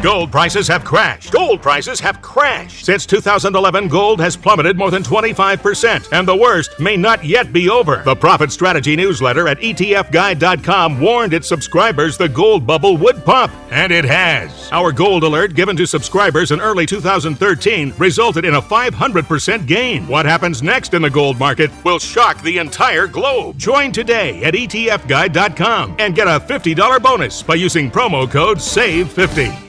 Gold prices have crashed. Gold prices have crashed. Since 2011, gold has plummeted more than 25%, and the worst may not yet be over. The Profit Strategy newsletter at ETFguide.com warned its subscribers the gold bubble would pop, and it has. Our gold alert given to subscribers in early 2013 resulted in a 500% gain. What happens next in the gold market will shock the entire globe. Join today at ETFguide.com and get a $50 bonus by using promo code SAVE50.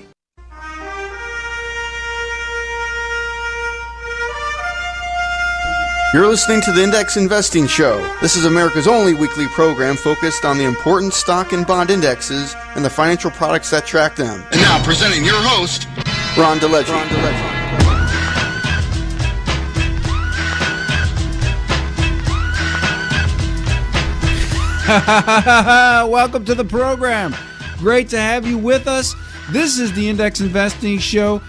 You're listening to the Index Investing Show. This is America's only weekly program focused on the important stock and bond indexes and the financial products that track them. And now presenting your host, Ron DeLegge. Welcome to the program. Great to have you with us. This is the Index Investing Show.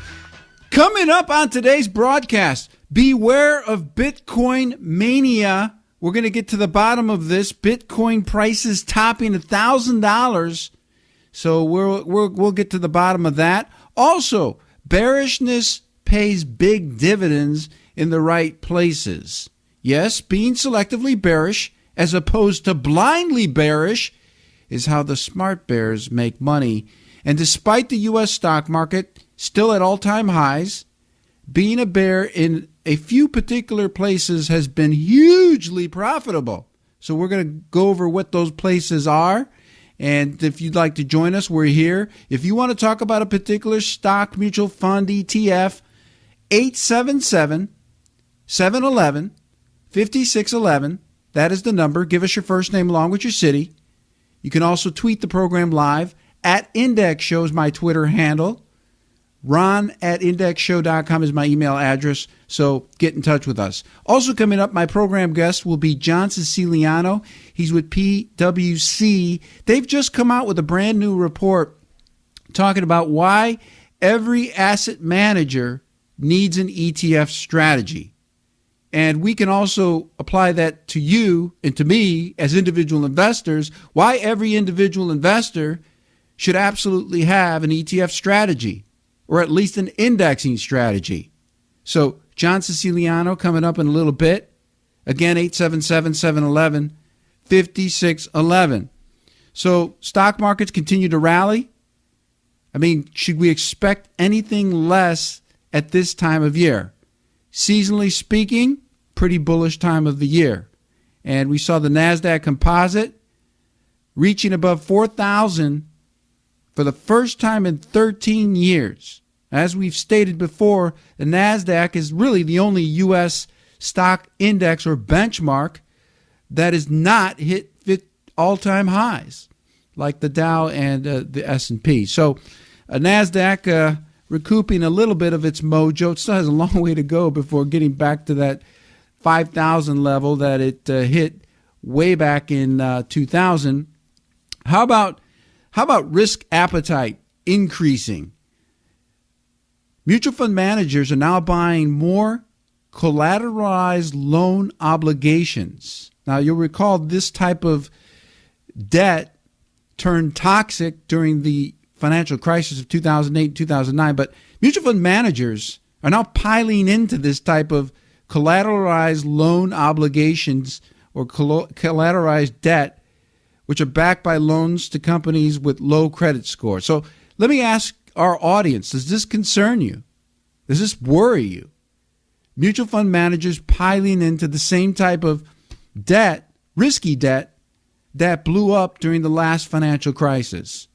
Coming up on today's broadcast, beware of Bitcoin mania. We're going to get to the bottom of this. Bitcoin prices topping $1,000. So we'll get to the bottom of that. Also, bearishness pays big dividends in the right places. Yes, being selectively bearish as opposed to blindly bearish is how the smart bears make money. And despite the U.S. stock market still at all-time highs, being a bear in a few particular places has been hugely profitable. So we're going to go over what those places are. And if you'd like to join us, we're here. If you want to talk about a particular stock, mutual fund, ETF, 877-711-5611. That is the number. Give us your first name along with your city. You can also tweet the program live. At Index Show is my Twitter handle. Ron@indexshow.com is my email address, so get in touch with us. Also coming up, my program guest will be John Siciliano. He's with PwC. They've just come out with a brand new report talking about why every asset manager needs an ETF strategy. And we can also apply that to you and to me as individual investors, why every individual investor should absolutely have an ETF strategy, or at least an indexing strategy. So John Siciliano coming up in a little bit. Again, 877-711-5611. So stock markets continue to rally. I mean, should we expect anything less at this time of year? Seasonally speaking, pretty bullish time of the year. And we saw the NASDAQ composite reaching above 4,000 for the first time in 13 years. As we've stated before, the NASDAQ is really the only U.S. stock index or benchmark that has not hit all-time highs, like the Dow and the S&P. So NASDAQ recouping a little bit of its mojo. It still has a long way to go before getting back to that 5,000 level that it hit way back in 2000. How about risk appetite increasing? Mutual fund managers are now buying more collateralized loan obligations. Now, you'll recall this type of debt turned toxic during the financial crisis of 2008 and 2009, but mutual fund managers are now piling into this type of collateralized loan obligations or collateralized debt, which are backed by loans to companies with low credit score. So let me ask our audience, does this concern you? Does this worry you? Mutual fund managers piling into the same type of debt, risky debt, that blew up during the last financial crisis.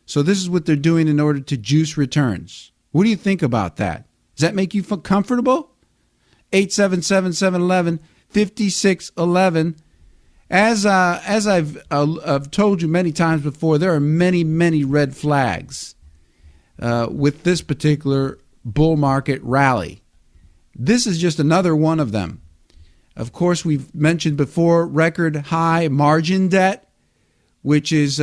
So this is what they're doing in order to juice returns. What do you think about that? Does that make you feel comfortable? 877-711-5611. As I've told you many times before, there are many, many red flags with this particular bull market rally. This is just another one of them. Of course, we've mentioned before record high margin debt, which is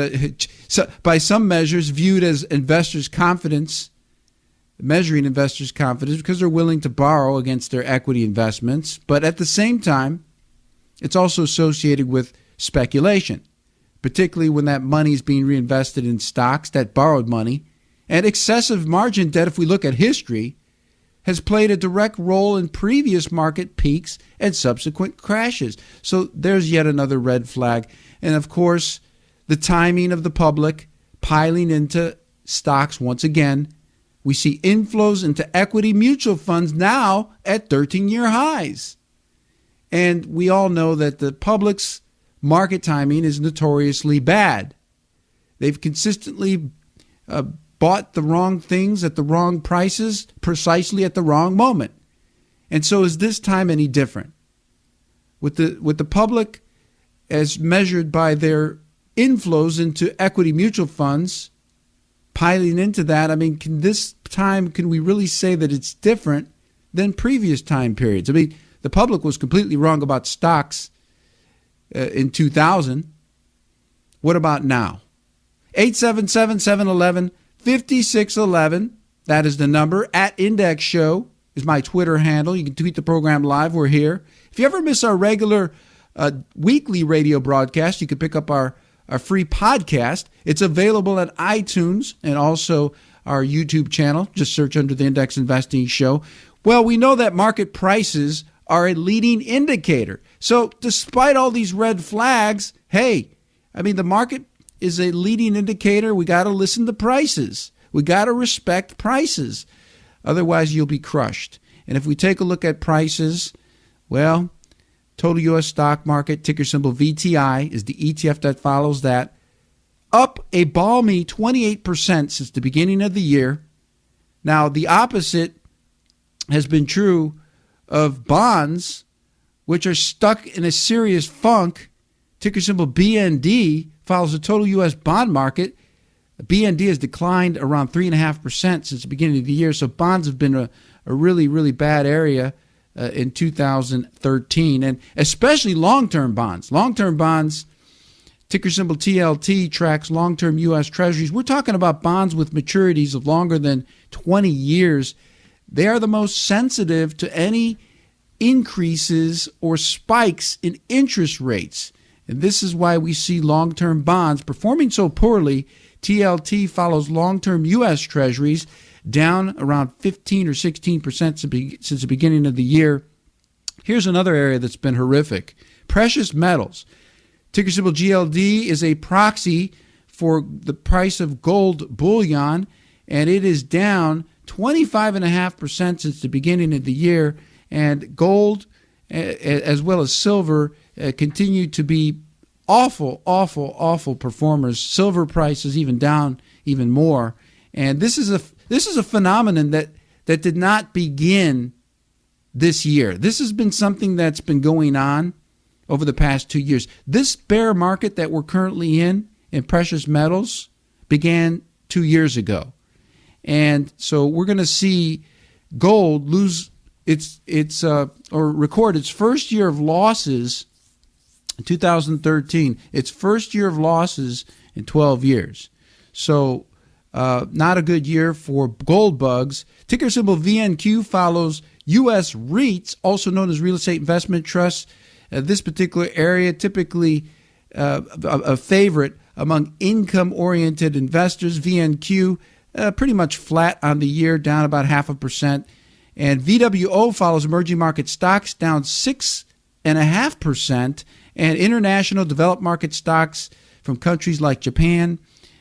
by some measures viewed as investors' confidence, measuring investors' confidence because they're willing to borrow against their equity investments. But at the same time, it's also associated with speculation, particularly when that money is being reinvested in stocks, that borrowed money, And excessive margin debt, if we look at history, has played a direct role in previous market peaks and subsequent crashes. So there's yet another red flag. And of course, the timing of the public piling into stocks once again. We see inflows into equity mutual funds now at 13-year highs. And we all know that the public's market timing is notoriously bad. They've consistently bought the wrong things at the wrong prices, precisely at the wrong moment. And so is this time any different? With the public, as measured by their inflows into equity mutual funds, piling into that, I mean, can we really say that it's different than previous time periods? I mean, the public was completely wrong about stocks in 2000. What about now? 877-711-5611. That is the number. At Index Show is my Twitter handle. You can tweet the program live. We're here. If you ever miss our regular weekly radio broadcast, you can pick up our free podcast. It's available at iTunes and also our YouTube channel. Just search under the Index Investing Show. Well, we know that market prices are a leading indicator. So despite all these red flags, hey, I mean, the market is a leading indicator. We got to listen to prices. We got to respect prices. Otherwise, you'll be crushed. And if we take a look at prices, well, total U.S. stock market, ticker symbol VTI, is the ETF that follows that, up a balmy 28% since the beginning of the year. Now, the opposite has been true of bonds, which are stuck in a serious funk. Ticker symbol BND follows the total U.S. bond market. BND has declined around 3.5% since the beginning of the year. So bonds have been a really, really bad area in 2013, and especially long-term bonds. Long-term bonds, ticker symbol TLT, tracks long-term U.S. Treasuries. We're talking about bonds with maturities of longer than 20 years. They are the most sensitive to any increases or spikes in interest rates. And this is why we see long-term bonds performing so poorly. TLT follows long-term U.S. Treasuries down around 15 or 16% since the beginning of the year. Here's another area that's been horrific. Precious metals. Ticker symbol GLD is a proxy for the price of gold bullion, and it is down 25.5% since the beginning of the year. And gold, as well as silver, continue to be awful performers. Silver prices even down even more. And this is a phenomenon that did not begin this year. This has been something that's been going on over the past 2 years. This bear market that we're currently in precious metals began 2 years ago. And so we're going to see gold lose or record its first year of losses in 2013. Its first year of losses in 12 years. So not a good year for gold bugs. Ticker symbol VNQ follows U.S. REITs, also known as real estate investment trusts. This particular area typically a favorite among income-oriented investors. VNQ pretty much flat on the year, down about 0.5%. And VWO follows emerging market stocks, down 6.5%. And international developed market stocks from countries like Japan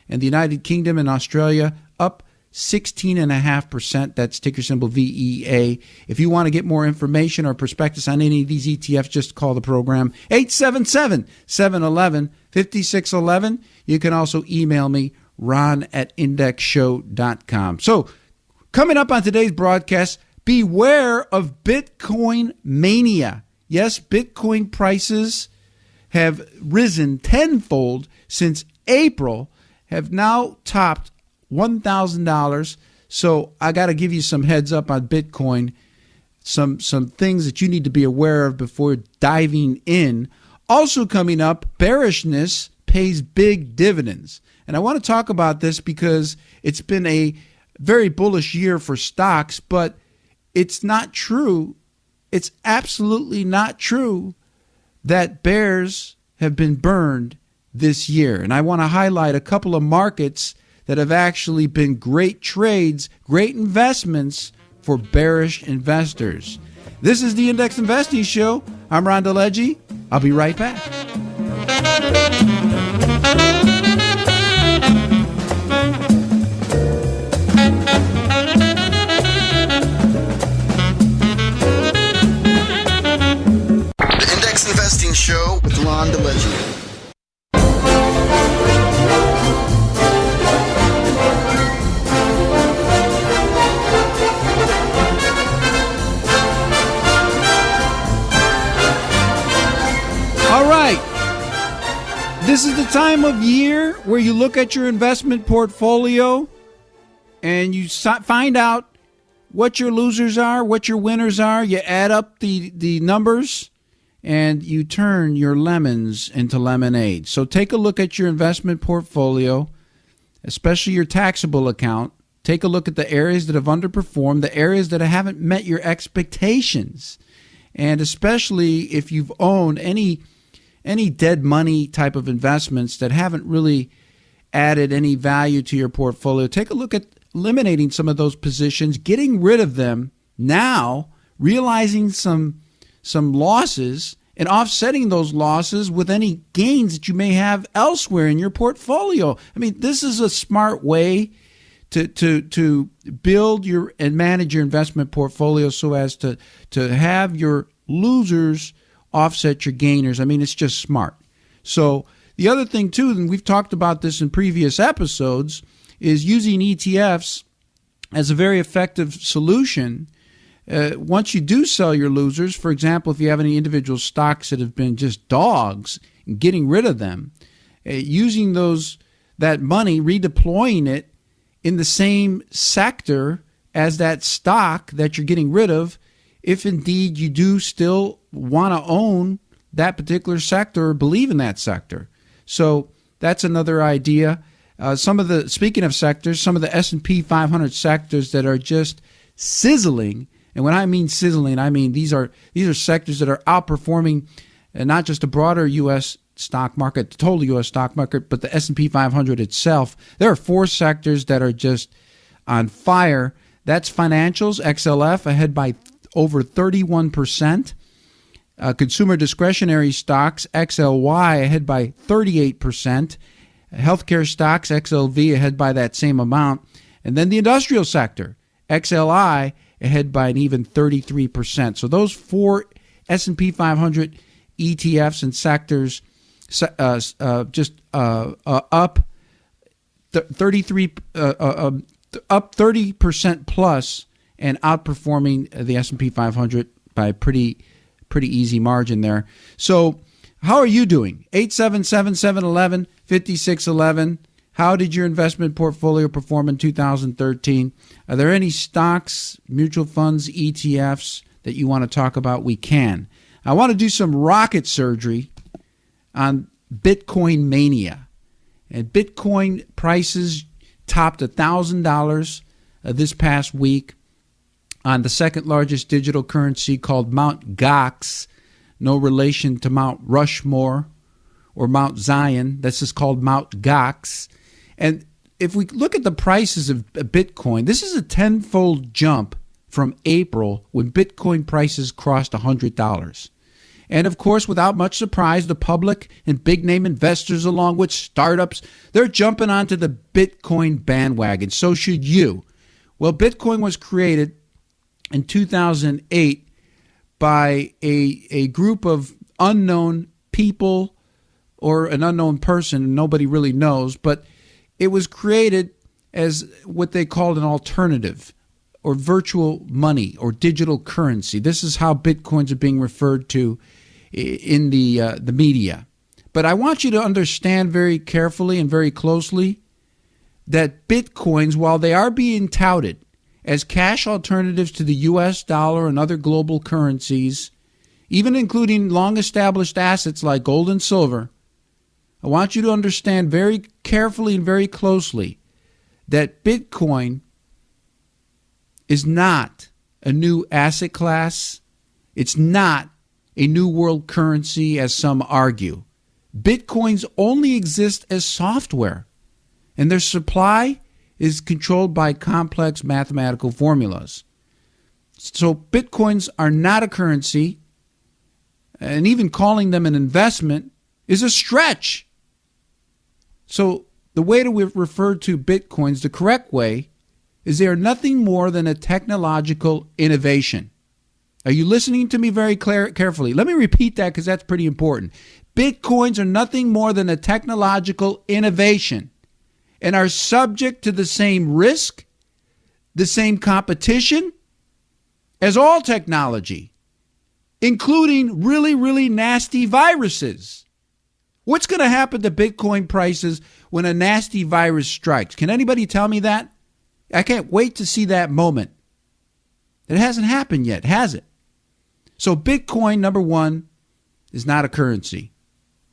and the United Kingdom and Australia up 16.5%. That's ticker symbol VEA. If you want to get more information or prospectus on any of these ETFs, just call the program 877-711-5611. You can also email me, ron@indexshow.com. So coming up on today's broadcast, beware of Bitcoin mania. Yes, Bitcoin prices have risen tenfold since April, have now topped $1,000. So I got to give you some heads up on Bitcoin, some things that you need to be aware of before diving in. Also coming up, bearishness pays big dividends. And I want to talk about this because it's been a very bullish year for stocks, but it's not true. It's absolutely not true that bears have been burned this year. And I want to highlight a couple of markets that have actually been great trades, great investments for bearish investors. This is the Index Investing Show. I'm Ron DeLegge. I'll be right back. The Index Investing Show with Ron DeLegge. All right. This is the time of year where you look at your investment portfolio and you find out what your losers are, what your winners are. You add up the numbers and you turn your lemons into lemonade. So take a look at your investment portfolio, especially your taxable account. Take a look at the areas that have underperformed, the areas that haven't met your expectations. And especially if you've owned any dead money type of investments that haven't really added any value to your portfolio, take a look at eliminating some of those positions, getting rid of them now, realizing some losses and offsetting those losses with any gains that you may have elsewhere in your portfolio. I mean, this is a smart way to build your and manage your investment portfolio so as to have your losers offset your gainers. I mean, it's just smart. So the other thing too, and we've talked about this in previous episodes, is using ETFs as a very effective solution. Once you do sell your losers, for example, if you have any individual stocks that have been just dogs, getting rid of them, using that money, redeploying it in the same sector as that stock that you're getting rid of, if indeed you do still want to own that particular sector or believe in that sector. So that's another idea. Speaking of sectors, some of the S&P 500 sectors that are just sizzling. And when I mean sizzling, I mean these are sectors that are outperforming not just the broader U.S. stock market, the total U.S. stock market, but the S&P 500 itself. There are 4 sectors that are just on fire. That's financials, XLF, ahead by over 31%. Consumer discretionary stocks, XLY, ahead by 38%. Healthcare stocks, XLV, ahead by that same amount. And then the industrial sector, XLI, ahead by an even 33%. So those 4 S&P 500 ETFs and sectors up 33 up 30% plus and outperforming the S&P 500 by a pretty easy margin there. So how are you doing? 877-711-5611. How did your investment portfolio perform in 2013? Are there any stocks, mutual funds, ETFs that you want to talk about? We can. I want to do some rocket surgery on Bitcoin Mania. And Bitcoin prices topped $1,000 this past week on the second largest digital currency called Mt. Gox, no relation to Mount Rushmore or Mount Zion. This is called Mt. Gox. And if we look at the prices of Bitcoin, this is a tenfold jump from April when Bitcoin prices crossed $100. And of course, without much surprise, the public and big name investors, along with startups, they're jumping onto the Bitcoin bandwagon. So should you. Well, Bitcoin was created in 2008 by a group of unknown people or an unknown person, nobody really knows, but it was created as what they called an alternative or virtual money or digital currency. This is how Bitcoins are being referred to in the media. But I want you to understand very carefully and very closely that Bitcoins, while they are being touted as cash alternatives to the U.S. dollar and other global currencies, even including long-established assets like gold and silver, I want you to understand very carefully and very closely that Bitcoin is not a new asset class. It's not a new world currency, as some argue. Bitcoins only exist as software. and their supply is controlled by complex mathematical formulas. So Bitcoins are not a currency, and even calling them an investment is a stretch. So the way to refer to Bitcoins, the correct way, is they are nothing more than a technological innovation. Are you listening to me very carefully? Let me repeat that because that's pretty important. Bitcoins are nothing more than a technological innovation and are subject to the same risk, the same competition as all technology, including really, really nasty viruses. What's going to happen to Bitcoin prices when a nasty virus strikes? Can anybody tell me that? I can't wait to see that moment. It hasn't happened yet, has it? So Bitcoin, number one, is not a currency.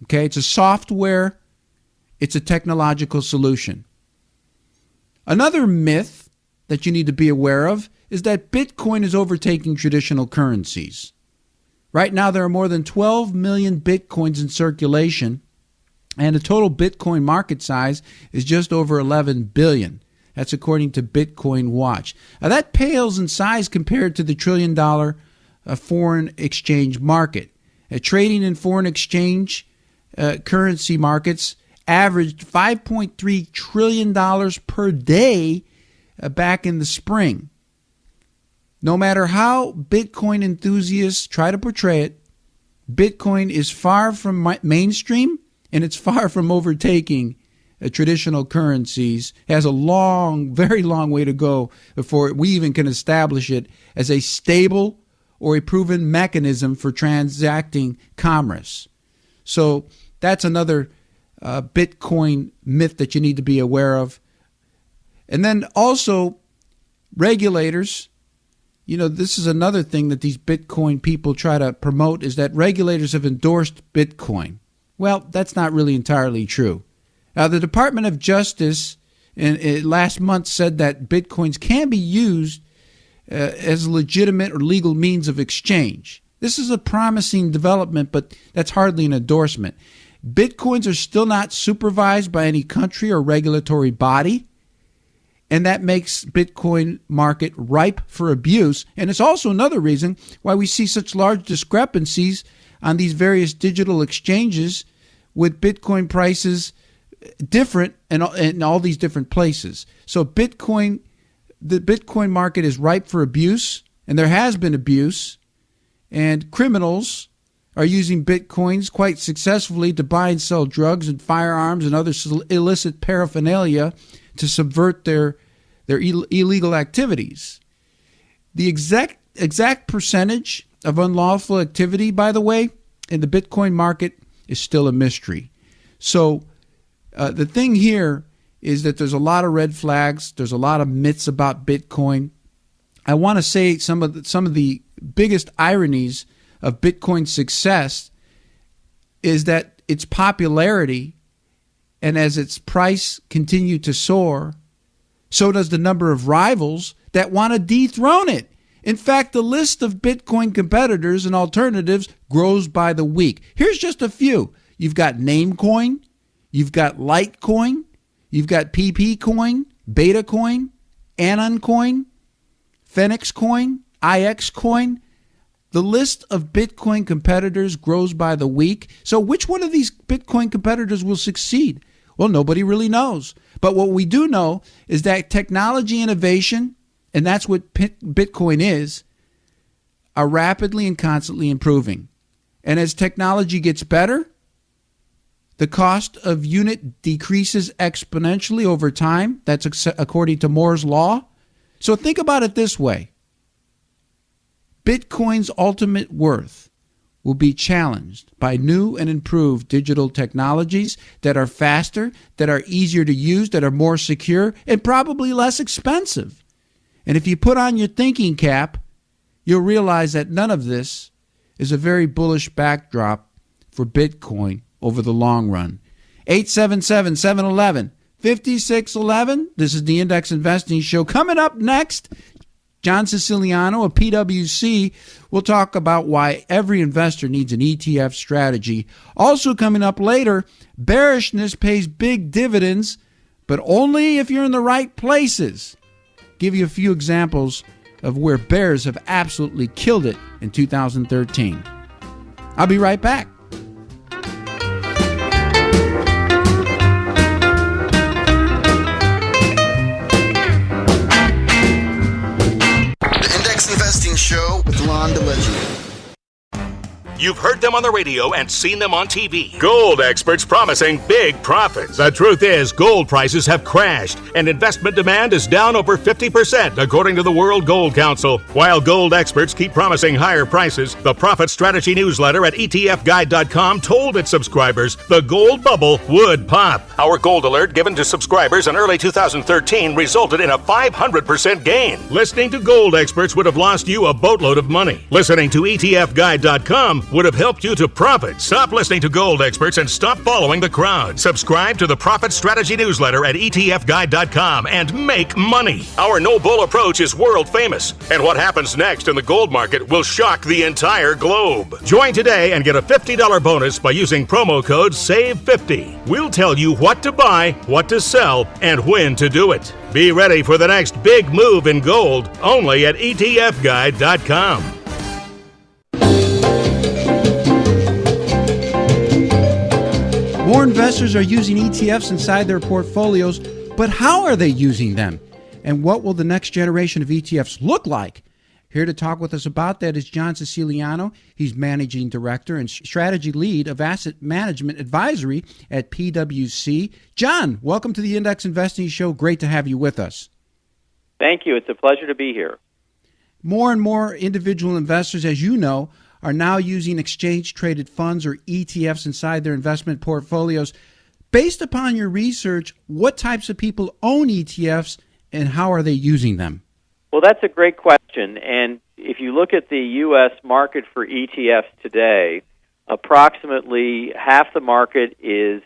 Okay, it's a software. It's a technological solution. Another myth that you need to be aware of is that Bitcoin is overtaking traditional currencies. Right now, there are more than 12 million Bitcoins in circulation, and the total Bitcoin market size is just over 11 billion. That's according to Bitcoin Watch. Now, that pales in size compared to the trillion-dollar foreign exchange market. Trading in foreign exchange currency markets averaged $5.3 trillion per day back in the spring. No matter how Bitcoin enthusiasts try to portray it, Bitcoin is far from mainstream, and it's far from overtaking traditional currencies. It has a long, very long way to go before we even can establish it as a stable or a proven mechanism for transacting commerce. So that's another Bitcoin myth that you need to be aware of. And then also regulators. You know, this is another thing that these Bitcoin people try to promote, is that regulators have endorsed Bitcoin. Well, that's not really entirely true. Now, the Department of Justice last month said that Bitcoins can be used as a legitimate or legal means of exchange. This is a promising development, but that's hardly an endorsement. Bitcoins are still not supervised by any country or regulatory body, and that makes Bitcoin market ripe for abuse. And it's also another reason why we see such large discrepancies on these various digital exchanges with Bitcoin prices different in all these different places. So the Bitcoin market is ripe for abuse, and there has been abuse, and criminals are using Bitcoins quite successfully to buy and sell drugs and firearms and other illicit paraphernalia to subvert their illegal activities. The exact percentage of unlawful activity, by the way, in the Bitcoin market is still a mystery. So the thing here is that there's a lot of red flags. There's a lot of myths about Bitcoin. I want to say some of the biggest ironies of Bitcoin's success is that its popularity, and as its price continued to soar, so does the number of rivals that want to dethrone it. In fact, the list of Bitcoin competitors and alternatives grows by the week. Here's just a few. You've got Namecoin, you've got Litecoin, you've got PP Coin, Beta Coin, Anon Coin, Phoenix Coin, IX Coin. The list of Bitcoin competitors grows by the week. So which one of these Bitcoin competitors will succeed? Well, nobody really knows. But what we do know is that technology innovation, and that's what Bitcoin is, are rapidly and constantly improving. And as technology gets better, the cost of unit decreases exponentially over time. That's according to Moore's law. So think about it this way. Bitcoin's ultimate worth will be challenged by new and improved digital technologies that are faster, that are easier to use, that are more secure, and probably less expensive. And if you put on your thinking cap, you'll realize that none of this is a very bullish backdrop for Bitcoin over the long run. 877-711-5611. This is the Index Investing Show. Coming up next, John Siciliano of PwC will talk about why every investor needs an ETF strategy. Also coming up later, bearishness pays big dividends, but only if you're in the right places. Give you a few examples of where bears have absolutely killed it in 2013. I'll be right back. The Index Investing Show with Lon DeLegio. You've heard them on the radio and seen them on TV. Gold experts promising big profits. The truth is, gold prices have crashed, and investment demand is down over 50%, according to the World Gold Council. While gold experts keep promising higher prices, the Profit Strategy newsletter at etfguide.com told its subscribers the gold bubble would pop. Our gold alert given to subscribers in early 2013 resulted in a 500% gain. Listening to gold experts would have lost you a boatload of money. Listening to etfguide.com would have helped you to profit. Stop listening to gold experts and stop following the crowd. Subscribe to the Profit Strategy newsletter at etfguide.com and make money. Our no bull approach is world famous, and what happens next in the gold market will shock the entire globe. Join today and get a $50 bonus by using promo code SAVE50. We'll tell you what to buy, what to sell, and when to do it. Be ready for the next big move in gold, only at etfguide.com. More investors are using ETFs inside their portfolios, but how are they using them? And what will the next generation of ETFs look like? Here to talk with us about that is John Siciliano. He's Managing Director and Strategy Lead of Asset Management Advisory at PwC. John, welcome to the Index Investing Show. Great to have you with us. Thank you. It's a pleasure to be here. More and more individual investors, as you know, are now using exchange-traded funds or ETFs inside their investment portfolios. Based upon your research, what types of people own ETFs and how are they using them? Well, that's a great question. And if you look at the U.S. market for ETFs today, approximately half the market is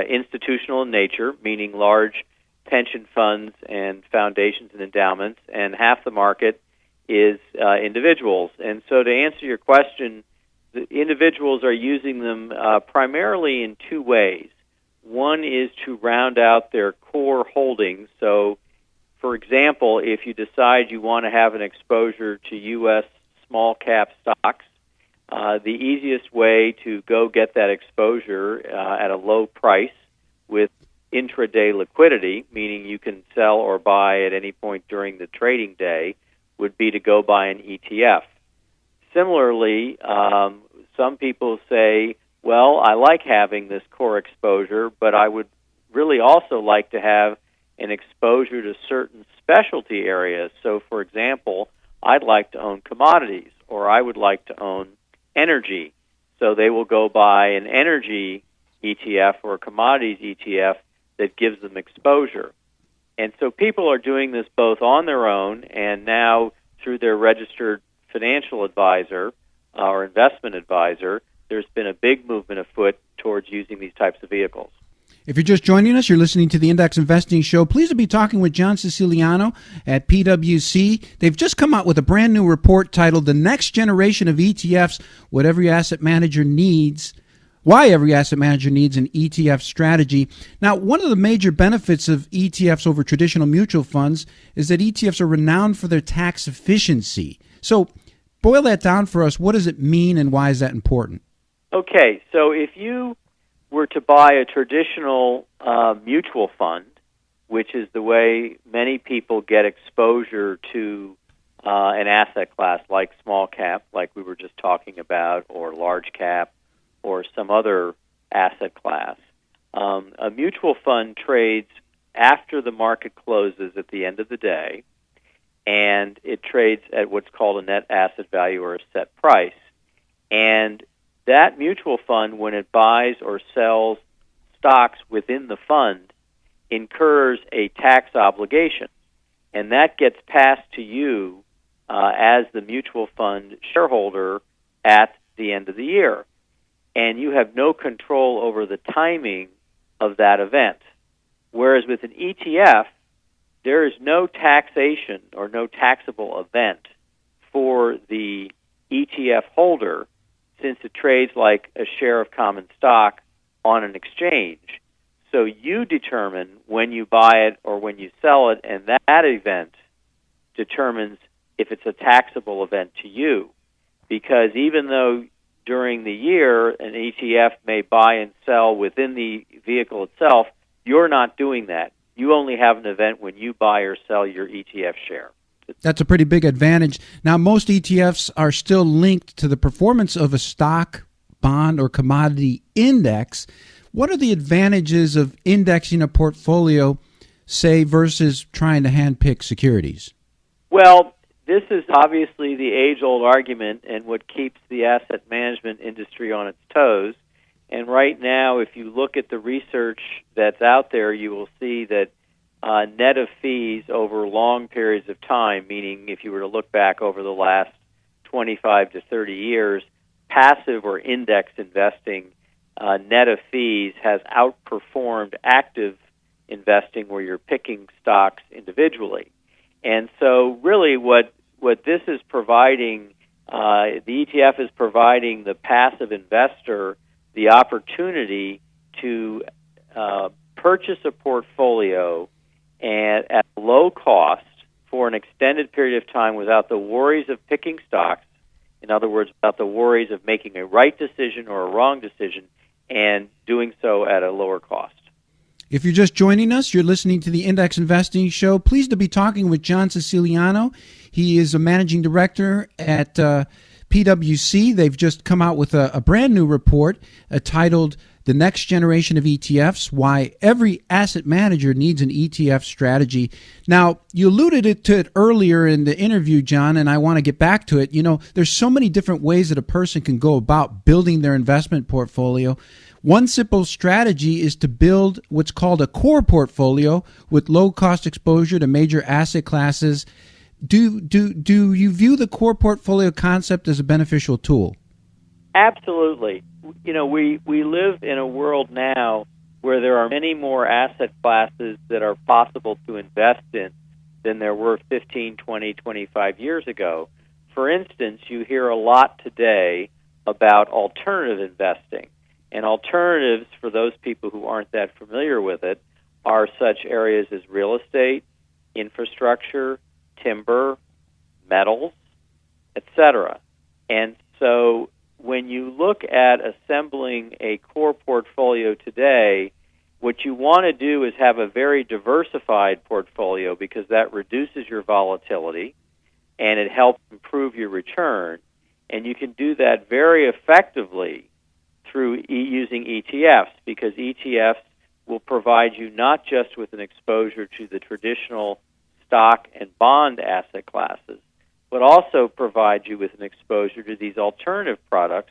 institutional in nature, meaning large pension funds and foundations and endowments, and half the market is individuals. And so to answer your question, the individuals are using them primarily in two ways. One is to round out their core holdings. So, for example, if you decide you want to have an exposure to U.S. small cap stocks, the easiest way to go get that exposure at a low price with intraday liquidity, meaning you can sell or buy at any point during the trading day, would be to go buy an ETF. Similarly, some people say, well, I like having this core exposure, but I would really also like to have an exposure to certain specialty areas. So, for example, I'd like to own commodities, or I would like to own energy. So they will go buy an energy ETF or a commodities ETF that gives them exposure. And so people are doing this both on their own and now through their registered financial advisor or investment advisor. There's been a big movement afoot towards using these types of vehicles. If you're just joining us, you're listening to the Index Investing Show. Pleased to be talking with John Siciliano at PwC. They've just come out with a brand new report titled The Next Generation of ETFs, What Every Asset Manager Needs. Why every asset manager needs an ETF strategy. Now, one of the major benefits of ETFs over traditional mutual funds is that ETFs are renowned for their tax efficiency. So, boil that down for us. What does it mean and why is that important? Okay, so if you were to buy a traditional mutual fund, which is the way many people get exposure to an asset class like small cap, like we were just talking about, or large cap, or some other asset class. A mutual fund trades after the market closes at the end of the day, and it trades at what's called a net asset value or a set price. And that mutual fund, when it buys or sells stocks within the fund, incurs a tax obligation, and that gets passed to you as the mutual fund shareholder at the end of the year. And you have no control over the timing of that event. Whereas with an ETF, there is no taxation or no taxable event for the ETF holder since it trades like a share of common stock on an exchange. so you determine when you buy it or when you sell it, and that event determines if it's a taxable event to you. Because even though during the year an ETF may buy and sell within the vehicle itself, you're not doing that. You only have an event when you buy or sell your ETF share. That's a pretty big advantage. Now, most ETFs are still linked to the performance of a stock, bond, or commodity index. What are the advantages of indexing a portfolio, say, versus trying to handpick securities? Well, this is obviously the age-old argument and what keeps the asset management industry on its toes. And right now, if you look at the research that's out there, you will see that net of fees over long periods of time, meaning if you were to look back over the last 25 to 30 years, passive or index investing net of fees has outperformed active investing where you're picking stocks individually. And so really what this is providing, the ETF is providing the passive investor the opportunity to purchase a portfolio at low cost for an extended period of time without the worries of picking stocks, in other words, without the worries of making a right decision or a wrong decision, and doing so at a lower cost. If you're just joining us, you're listening to the Index Investing Show. Pleased to be talking with John Siciliano. He is a managing director at PwC. They've just come out with a brand new report titled The Next Generation of ETFs, Why Every Asset Manager Needs an ETF Strategy. Now, you alluded to it earlier in the interview, John, and I want to get back to it. You know, there's so many different ways that a person can go about building their investment portfolio. One simple strategy is to build what's called a core portfolio with low-cost exposure to major asset classes. Do you view the core portfolio concept as a beneficial tool? Absolutely. You know, we live in a world now where there are many more asset classes that are possible to invest in than there were 15, 20, 25 years ago. For instance, you hear a lot today about alternative investing. And alternatives, for those people who aren't that familiar with it, are such areas as real estate, infrastructure, timber, metals, etc. And so when you look at assembling a core portfolio today, what you want to do is have a very diversified portfolio because that reduces your volatility and it helps improve your return. And you can do that very effectively through using ETFs, because ETFs will provide you not just with an exposure to the traditional stock and bond asset classes, but also provide you with an exposure to these alternative products,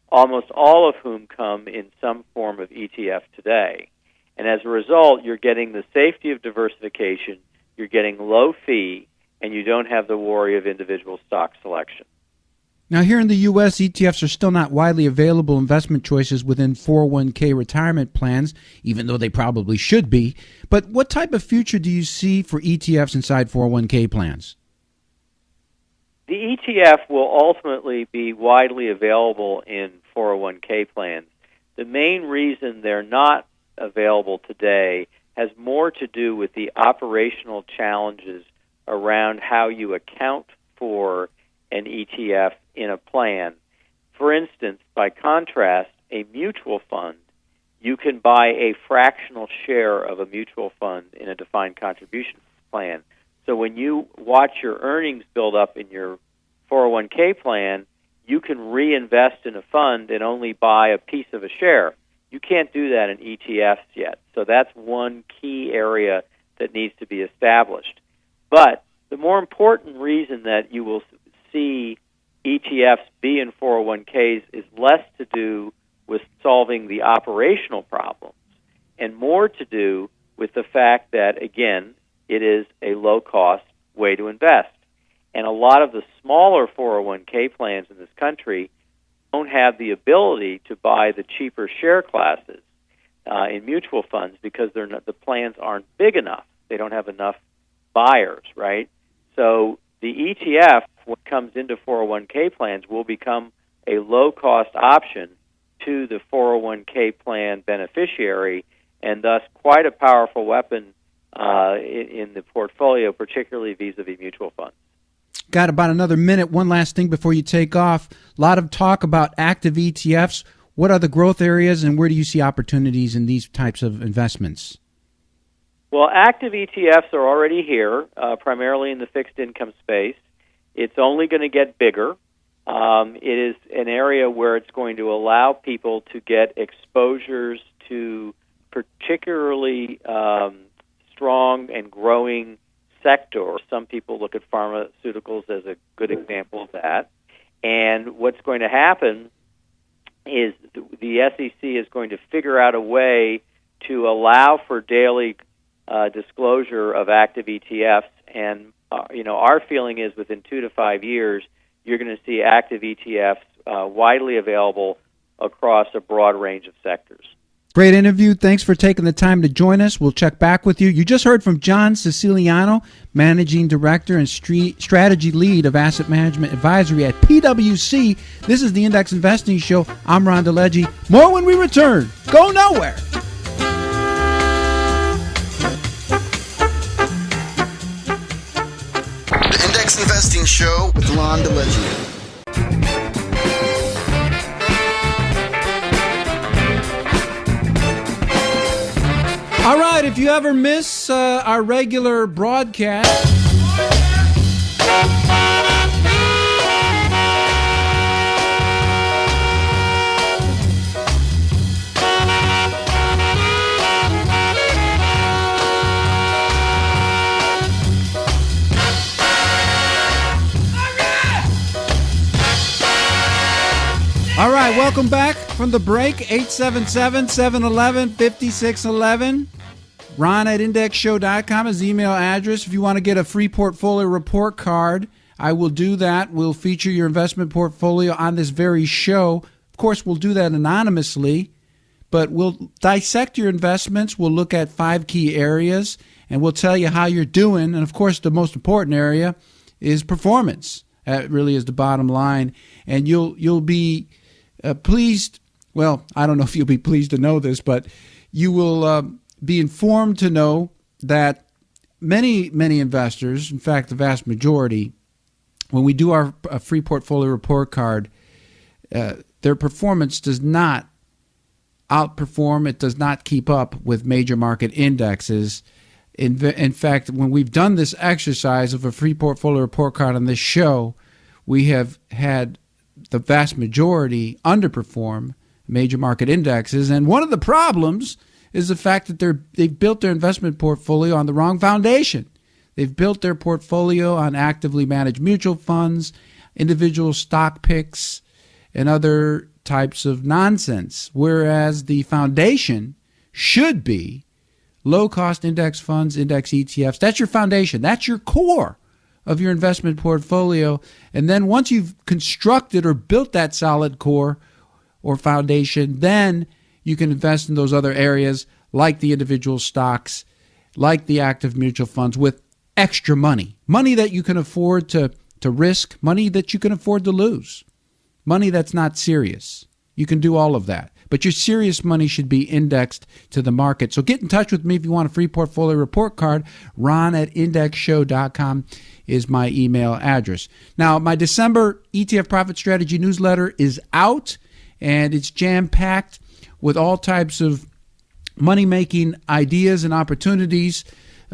almost all of whom come in some form of ETF today. And as a result, you're getting the safety of diversification, you're getting low fee, and you don't have the worry of individual stock selection. Now, here in the U.S., ETFs are still not widely available investment choices within 401k retirement plans, even though they probably should be. But what type of future do you see for ETFs inside 401k plans? The ETF will ultimately be widely available in 401k plans. The main reason they're not available today has more to do with the operational challenges around how you account for an ETF in a plan. For instance, by contrast, a mutual fund, you can buy a fractional share of a mutual fund in a defined contribution plan. So when you watch your earnings build up in your 401k plan, you can reinvest in a fund and only buy a piece of a share. You can't do that in ETFs yet. So that's one key area that needs to be established. But the more important reason that you will see ETFs be in 401ks is less to do with solving the operational problems and more to do with the fact that, again, it is a low-cost way to invest. And a lot of the smaller 401k plans in this country don't have the ability to buy the cheaper share classes in mutual funds because the plans aren't big enough. They don't have enough buyers, right? So the ETF, when it comes into 401k plans, will become a low-cost option to the 401k plan beneficiary, and thus quite a powerful weapon in the portfolio, particularly vis-a-vis mutual funds. Got about another minute. One last thing before you take off. A lot of talk about active ETFs. What are the growth areas, and where do you see opportunities in these types of investments? Well, active ETFs are already here, primarily in the fixed income space. It's only going to get bigger. It is an area where it's going to allow people to get exposures to particularly strong and growing sector. Some people look at pharmaceuticals as a good example of that. And what's going to happen is the SEC is going to figure out a way to allow for daily disclosure of active ETFs. And our feeling is within 2 to 5 years, you're going to see active ETFs widely available across a broad range of sectors. Great interview. Thanks for taking the time to join us. We'll check back with you. You just heard from John Siciliano, Managing Director and Strategy Lead of Asset Management Advisory at PwC. This is the Index Investing Show. I'm Ron DeLegge. More when we return. Go nowhere. The Index Investing Show with Ron DeLegge. All right, if you ever miss our regular broadcast, all right, welcome back from the break. 877-711-5611. Ron at indexshow.com is the email address. If you want to get a free portfolio report card, I will do that. We'll feature your investment portfolio on this very show. Of course, we'll do that anonymously, but we'll dissect your investments. We'll look at 5 key areas, and we'll tell you how you're doing. And, of course, the most important area is performance. That really is the bottom line. And you'll be pleased. Well, I don't know if you'll be pleased to know this, but you will be informed to know that many investors, in fact, the vast majority, when we do our free portfolio report card, their performance does not outperform. It does not keep up with major market indexes. In fact, when we've done this exercise of a free portfolio report card on this show, we have had the vast majority underperform major market indexes. And one of the problems is the fact that they've built their investment portfolio on the wrong foundation. They've built their portfolio on actively managed mutual funds, individual stock picks, and other types of nonsense, whereas the foundation should be low-cost index funds, index ETFs. That's your foundation. That's your core of your investment portfolio. And then once you've constructed or built that solid core or foundation, then you can invest in those other areas like the individual stocks, like the active mutual funds with extra money that you can afford to risk, money that you can afford to lose, money that's not serious. You can do all of that. But your serious money should be indexed to the market. So get in touch with me if you want a free portfolio report card. Ron at indexshow.com is my email address. Now, my December ETF Profit Strategy newsletter is out, and it's jam-packed with all types of money-making ideas and opportunities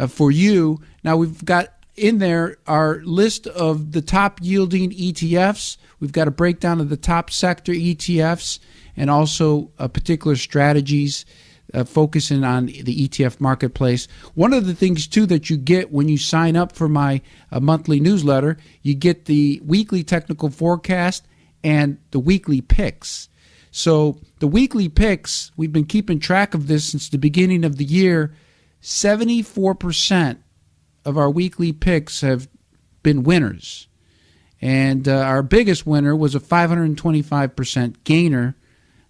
for you. Now, we've got in there our list of the top-yielding ETFs. We've got a breakdown of the top sector ETFs and also particular strategies focusing on the ETF marketplace. One of the things, too, that you get when you sign up for my monthly newsletter, you get the weekly technical forecast and the weekly picks. So the weekly picks, we've been keeping track of this since the beginning of the year. 74% of our weekly picks have been winners. And our biggest winner was a 525% gainer.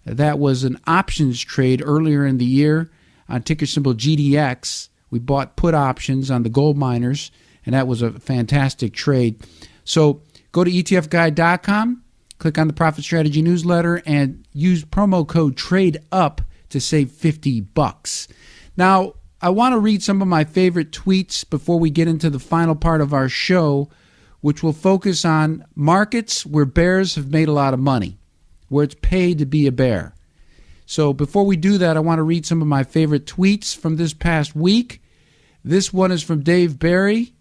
That was an options trade earlier in the year on ticker symbol GDX. We bought put options on the gold miners, and that was a fantastic trade. So go to etfguide.com. Click on the Profit Strategy newsletter and use promo code TRADEUP to save $50. Now, I want to read some of my favorite tweets before we get into the final part of our show, which will focus on markets where bears have made a lot of money, where it's paid to be a bear. So before we do that, I want to read some of my favorite tweets from this past week. This one is from Dave Barry.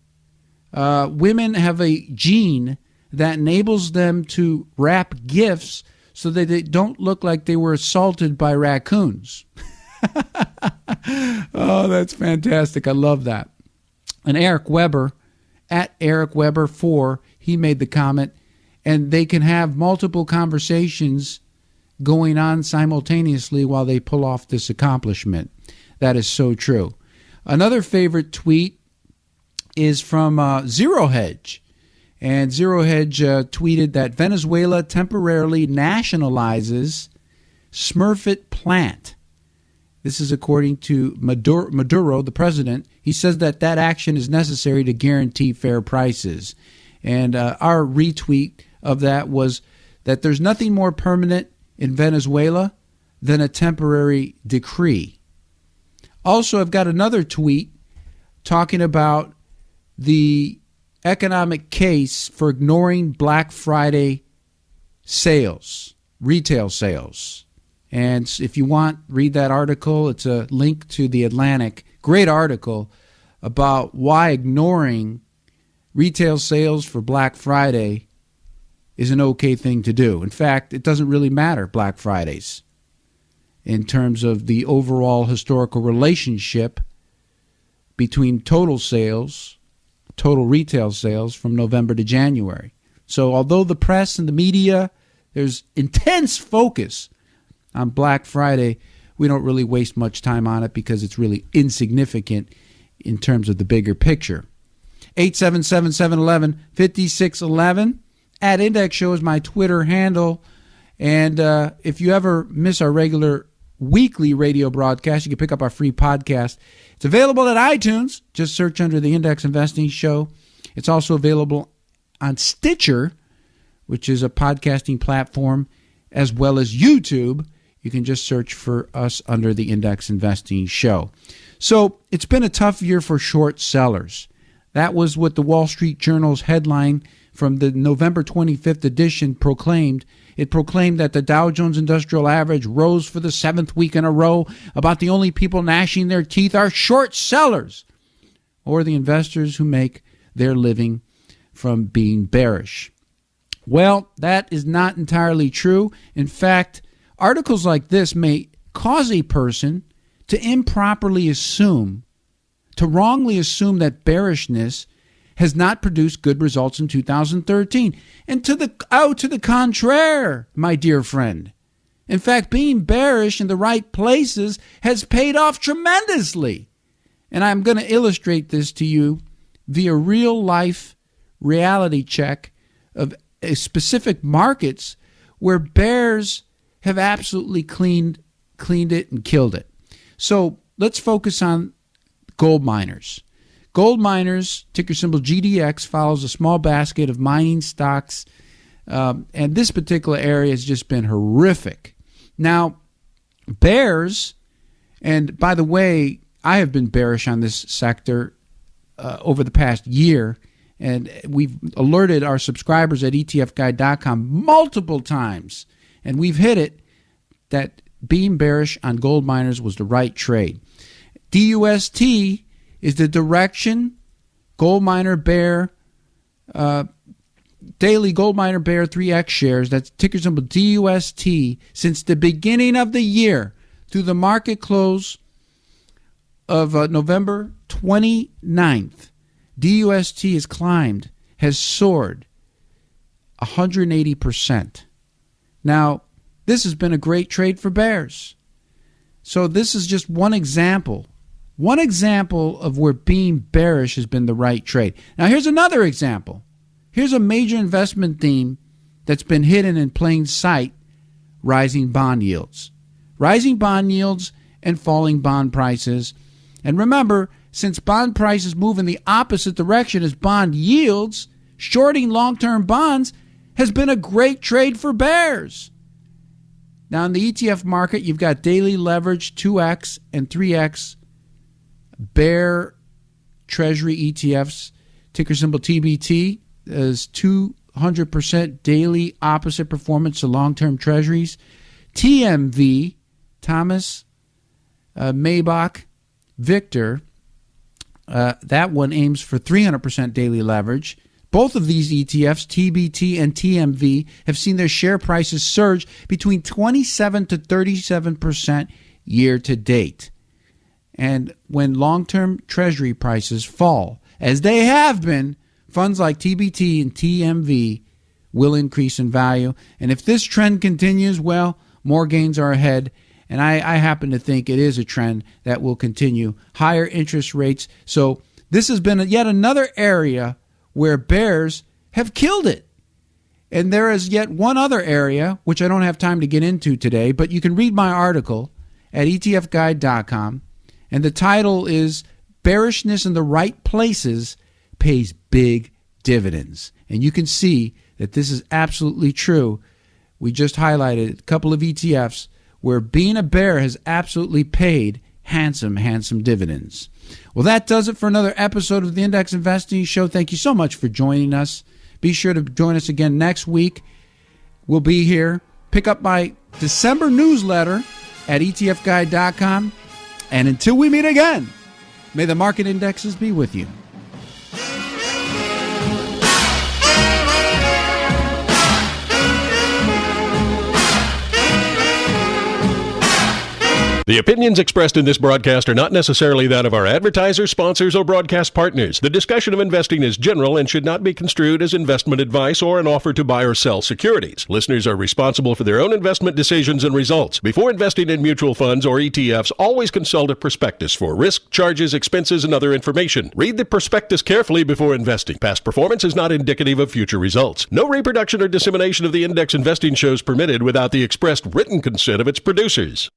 Women have a gene that enables them to wrap gifts so that they don't look like they were assaulted by raccoons. Oh, that's fantastic. I love that. And Eric Weber, at Eric Weber 4, he made the comment, and they can have multiple conversations going on simultaneously while they pull off this accomplishment. That is so true. Another favorite tweet is from Zero Hedge. And Zero Hedge tweeted that Venezuela temporarily nationalizes Smurfit plant. This is according to Maduro, the president. He says that action is necessary to guarantee fair prices. And our retweet of that was that there's nothing more permanent in Venezuela than a temporary decree. Also, I've got another tweet talking about the economic case for ignoring Black Friday sales, retail sales. And if you want, read that article. It's a link to the Atlantic. Great article about why ignoring retail sales for Black Friday is an okay thing to do. In fact, it doesn't really matter, Black Fridays, in terms of the overall historical relationship between total sales, total retail sales from November to January. So although the press and the media, there's intense focus on Black Friday, we don't really waste much time on it because it's really insignificant in terms of the bigger picture. 877-711-5611. At Index Show is my Twitter handle. And if you ever miss our regular weekly radio broadcast, you can pick up our free podcast. It's available at iTunes. Just search under the Index Investing Show. It's also available on Stitcher, which is a podcasting platform, as well as YouTube. You can just search for us under the Index Investing Show. So it's been a tough year for short sellers. That was what the Wall Street Journal's headline from the November 25th edition proclaimed. It proclaimed that the Dow Jones Industrial Average rose for the 7th week in a row. About the only people gnashing their teeth are short sellers, or the investors who make their living from being bearish. Well, that is not entirely true. In fact, articles like this may cause a person to improperly assume, to wrongly assume that bearishness has not produced good results in 2013. And to the contraire, my dear friend. In fact, being bearish in the right places has paid off tremendously. And I'm going to illustrate this to you via real-life reality check of specific markets where bears have absolutely cleaned it and killed it. So let's focus on gold miners. Gold miners, ticker symbol GDX, follows a small basket of mining stocks, and this particular area has just been horrific. Now, bears, and by the way, I have been bearish on this sector over the past year, and we've alerted our subscribers at etfguide.com multiple times, and we've hit it that being bearish on gold miners was the right trade. DUST is the direction gold miner bear, daily gold miner bear 3X shares, that's ticker symbol DUST, since the beginning of the year through the market close of November 29th. DUST has climbed, has soared 180%. Now, this has been a great trade for bears. So this is just one example of where being bearish has been the right trade. Now, here's another example. Here's a major investment theme that's been hidden in plain sight: rising bond yields. Rising bond yields and falling bond prices. And remember, since bond prices move in the opposite direction as bond yields, shorting long-term bonds has been a great trade for bears. Now, in the ETF market, you've got daily leverage 2X and 3X bear Treasury ETFs, ticker symbol TBT, is 200% daily opposite performance to long-term Treasuries. TMV, Thomas, Maybach, Victor, that one aims for 300% daily leverage. Both of these ETFs, TBT and TMV, have seen their share prices surge between 27 to 37% year to date. And when long-term Treasury prices fall, as they have been, funds like TBT and TMV will increase in value. And if this trend continues, well, more gains are ahead. And I happen to think it is a trend that will continue. Higher interest rates. So this has been yet another area where bears have killed it. And there is yet one other area, which I don't have time to get into today, but you can read my article at etfguide.com. And the title is Bearishness in the Right Places Pays Big Dividends. And you can see that this is absolutely true. We just highlighted a couple of ETFs where being a bear has absolutely paid handsome dividends. Well, that does it for another episode of the Index Investing Show. Thank you so much for joining us. Be sure to join us again next week. We'll be here. Pick up my December newsletter at etfguide.com. And until we meet again, may the market indexes be with you. The opinions expressed in this broadcast are not necessarily that of our advertisers, sponsors, or broadcast partners. The discussion of investing is general and should not be construed as investment advice or an offer to buy or sell securities. Listeners are responsible for their own investment decisions and results. Before investing in mutual funds or ETFs, always consult a prospectus for risk, charges, expenses, and other information. Read the prospectus carefully before investing. Past performance is not indicative of future results. No reproduction or dissemination of the Index Investing Show is permitted without the expressed written consent of its producers.